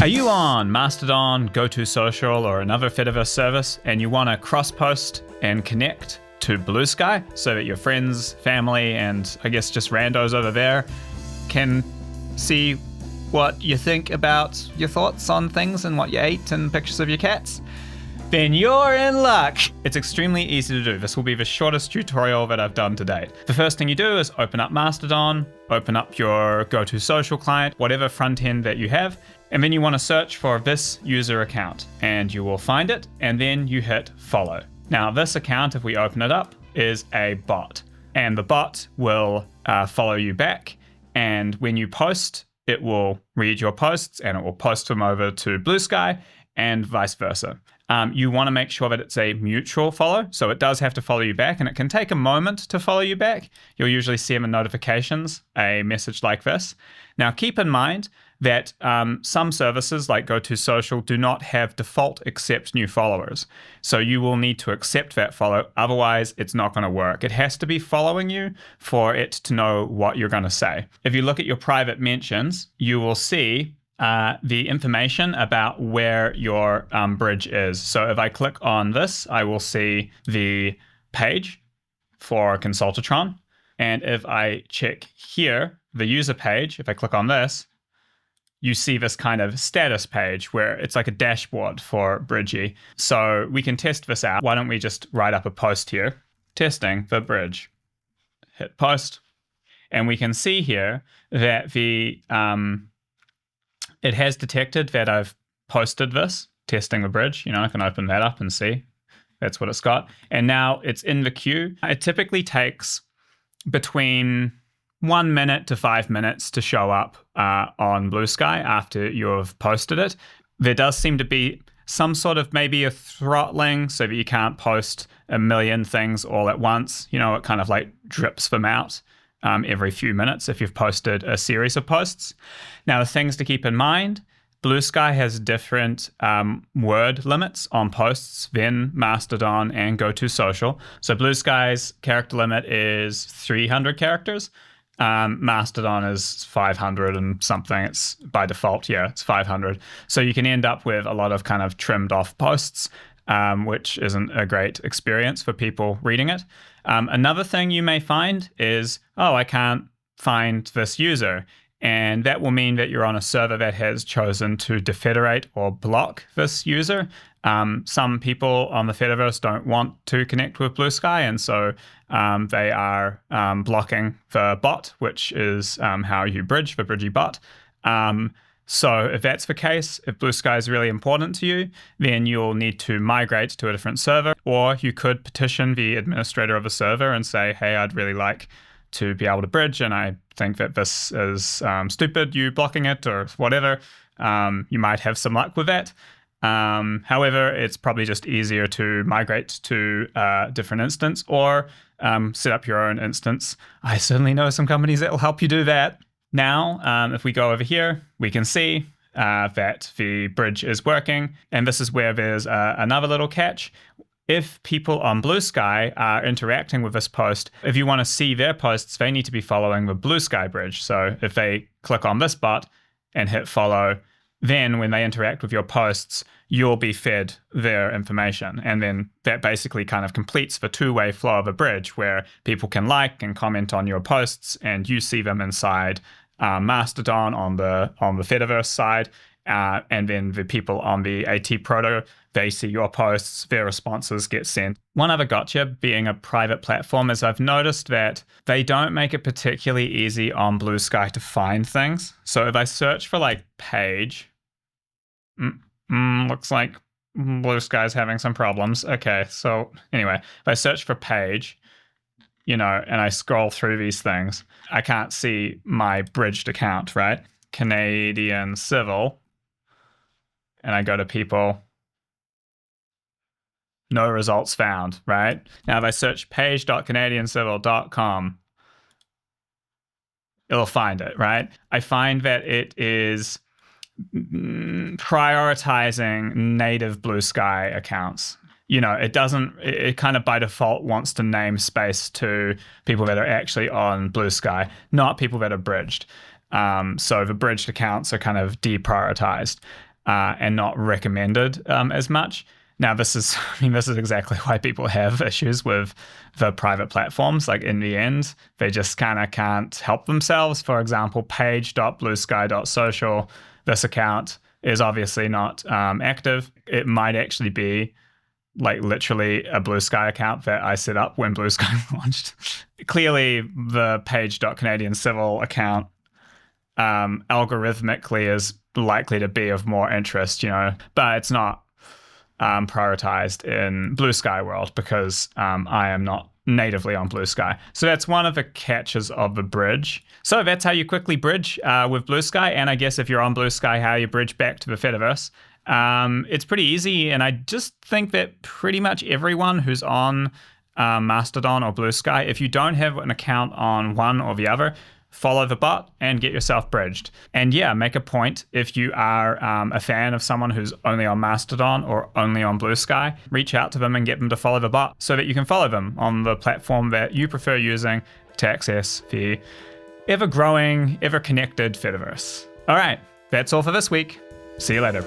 Are you on Mastodon, GoToSocial, or another Fediverse service and you want to cross-post and connect to Bluesky so that your friends, family, and I guess just randos over there can see what you think about your thoughts on things and what you ate and pictures of your cats? Then you're in luck. It's extremely easy to do. This will be the shortest tutorial that I've done to date. The first thing you do is open up Mastodon, open up your GoToSocial client, whatever front end that you have, and then you want to search for this user account and you will find it, and then you hit follow. Now this account, if we open it up, is a bot, and the bot will follow you back, and when you post, it will read your posts and it will post them over to Bluesky and vice versa. You want to make sure that it's a mutual follow, so it does have to follow you back, and it can take a moment to follow you back. You'll usually see in notifications a message like this. Now keep in mind that some services like GoToSocial do not have default accept new followers. So you will need to accept that follow, otherwise it's not going to work. It has to be following you for it to know what you're going to say. If you look at your private mentions, you will see the information about where your bridge is. So if I click on this, I will see the page for Consultatron. And if I check here, the user page, if I click on this, you see this kind of status page where it's like a dashboard for Bridgy. So we can test this out. Why don't we just write up a post here, testing the bridge. Hit post. And we can see here that the it has detected that I've posted this, testing the bridge. You know, I can open that up and see. That's what it's got. And now it's in the queue. It typically takes between 1 minute to 5 minutes to show up on Bluesky after you've posted it. There does seem to be some sort of maybe a throttling so that you can't post a million things all at once. You know, it kind of like drips them out every few minutes if you've posted a series of posts. Now, the things to keep in mind, Bluesky has different word limits on posts than Mastodon and GoToSocial. So Bluesky's character limit is 300 characters. Mastodon is 500 and something. It's by default, yeah, it's 500. So you can end up with a lot of kind of trimmed off posts, which isn't a great experience for people reading it. Another thing you may find is, oh, I can't find this user. And that will mean that you're on a server that has chosen to defederate or block this user. Some people on the Fediverse don't want to connect with Bluesky, and so they are blocking the bot, which is how you bridge, the Bridgy bot. So if that's the case, if Bluesky is really important to you, then you'll need to migrate to a different server, or you could petition the administrator of the server and say, hey, I'd really like to be able to bridge, and I think that this is stupid, you blocking it or whatever. You might have some luck with that. However, it's probably just easier to migrate to a different instance or set up your own instance. I certainly know some companies that will help you do that. Now, if we go over here, we can see that the bridge is working. And this is where there's another little catch. If people on Bluesky are interacting with this post, if you want to see their posts, they need to be following the Bluesky bridge. So if they click on this bot and hit follow, then when they interact with your posts, you'll be fed their information. And then that basically kind of completes the two-way flow of a bridge where people can like and comment on your posts and you see them inside Mastodon on the Fediverse side. And then the people on the AT Proto, they see your posts, their responses get sent. One other gotcha being a private platform is I've noticed that they don't make it particularly easy on Bluesky to find things. So if I search for like page, looks like Bluesky's having some problems. Okay, so anyway, if I search for page, you know, and I scroll through these things, I can't see my bridged account, right? Canadian Civil. And I go to people, no results found, right? Now, if I search page.canadiancivil.com, it'll find it, right? I find that it is prioritizing native Bluesky accounts. You know, it kind of by default wants to name space to people that are actually on Bluesky, not people that are bridged. So the bridged accounts are kind of deprioritized. and not recommended as much. Now, this is exactly why people have issues with the private platforms. Like in the end, they just kind of can't help themselves. For example, page.bluesky.social, this account is obviously not active. It might actually be like literally a Bluesky account that I set up when Bluesky launched. Clearly, the page.canadiancivil account algorithmically is likely to be of more interest, but it's not prioritized in Bluesky world because I am not natively on Bluesky. So that's one of the catches of the bridge. So that's how you quickly bridge with Bluesky. And I guess if you're on Bluesky, how you bridge back to the Fediverse. It's pretty easy. And I just think that pretty much everyone who's on Mastodon or Bluesky, if you don't have an account on one or the other, follow the bot and get yourself bridged. And yeah, make a point if you are a fan of someone who's only on Mastodon or only on Bluesky, reach out to them and get them to follow the bot so that you can follow them on the platform that you prefer using to access the ever-growing, ever-connected Fediverse. All right, that's all for this week. See you later.